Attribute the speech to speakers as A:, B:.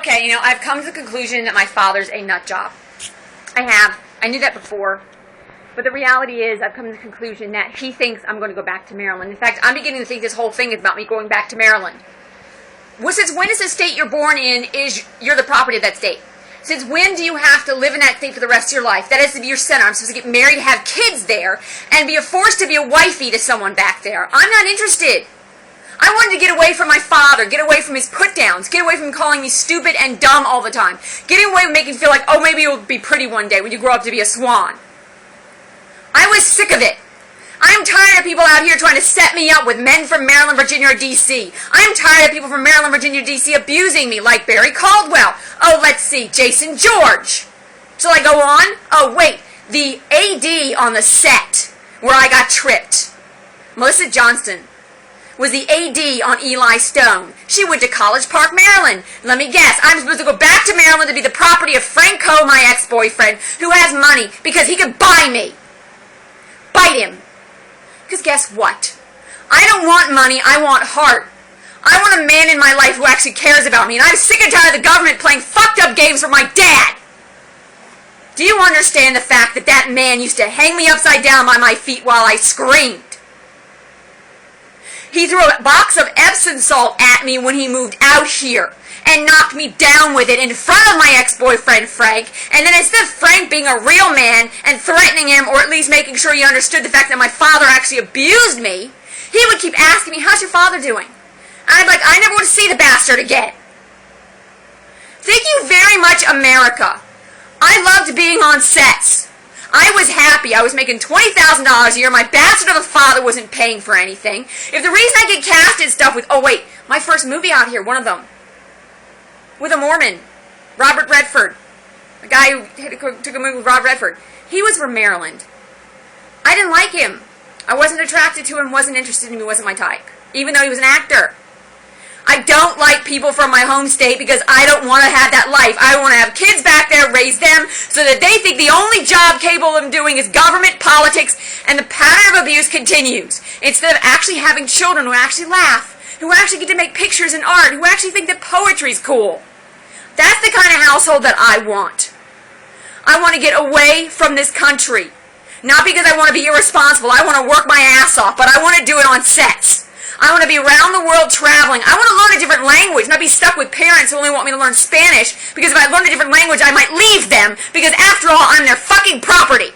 A: Okay, I've come to the conclusion that my father's a nut job. I have. I knew that before. But the reality is, I've come to the conclusion that he thinks I'm going to go back to Maryland. In fact, I'm beginning to think this whole thing is about me going back to Maryland. Well, since when is the state you're born in you're the property of that state? Since when do you have to live in that state for the rest of your life? That has to be your center. I'm supposed to get married, have kids there, and be forced to be a wifey to someone back there. I'm not interested. I wanted to get away from my father, get away from his put-downs, get away from calling me stupid and dumb all the time, getting away from making me feel like, oh, maybe you'll be pretty one day when you grow up to be a swan. I was sick of it. I'm tired of people out here trying to set me up with men from Maryland, Virginia, or D.C. I'm tired of people from Maryland, Virginia, D.C. abusing me, like Barry Caldwell. Oh, let's see, Jason George. Shall I go on? Oh, wait, the AD on the set where I got tripped, Melissa Johnston, was the AD on Eli Stone. She went to College Park, Maryland. Let me guess, I'm supposed to go back to Maryland to be the property of Frank Coe, my ex-boyfriend, who has money because he could buy me. Bite him. Because guess what? I don't want money, I want heart. I want a man in my life who actually cares about me, and I'm sick and tired of the government playing fucked up games for my dad. Do you understand the fact that that man used to hang me upside down by my feet while I screamed? He threw a box of Epsom salt at me when he moved out here and knocked me down with it in front of my ex-boyfriend, Frank. And then instead of Frank being a real man and threatening him, or at least making sure he understood the fact that my father actually abused me, he would keep asking me, how's your father doing? And I'd be like, I never want to see the bastard again. Thank you very much, America. I loved being on sets. I was happy. I was making $20,000 a year. My bastard of a father wasn't paying for anything. If the reason I get cast in stuff with, oh wait, my first movie out here, one of them, with a Mormon, Robert Redford, a guy who took a movie with Robert Redford. He was from Maryland. I didn't like him. I wasn't attracted to him, wasn't interested in him, he wasn't my type, even though he was an actor. I don't like people from my home state because I don't want to have that life. I want to have kids back there, raise them, so that they think the only job capable of doing is government, politics, and the pattern of abuse continues. Instead of actually having children who actually laugh, who actually get to make pictures and art, who actually think that poetry's cool. That's the kind of household that I want. I want to get away from this country. Not because I want to be irresponsible. I want to work my ass off, but I want to do it on sets. I want to be around the world traveling. I want to learn a different language, not be stuck with parents who only want me to learn Spanish, because if I learn a different language, I might leave them, because after all, I'm their fucking property.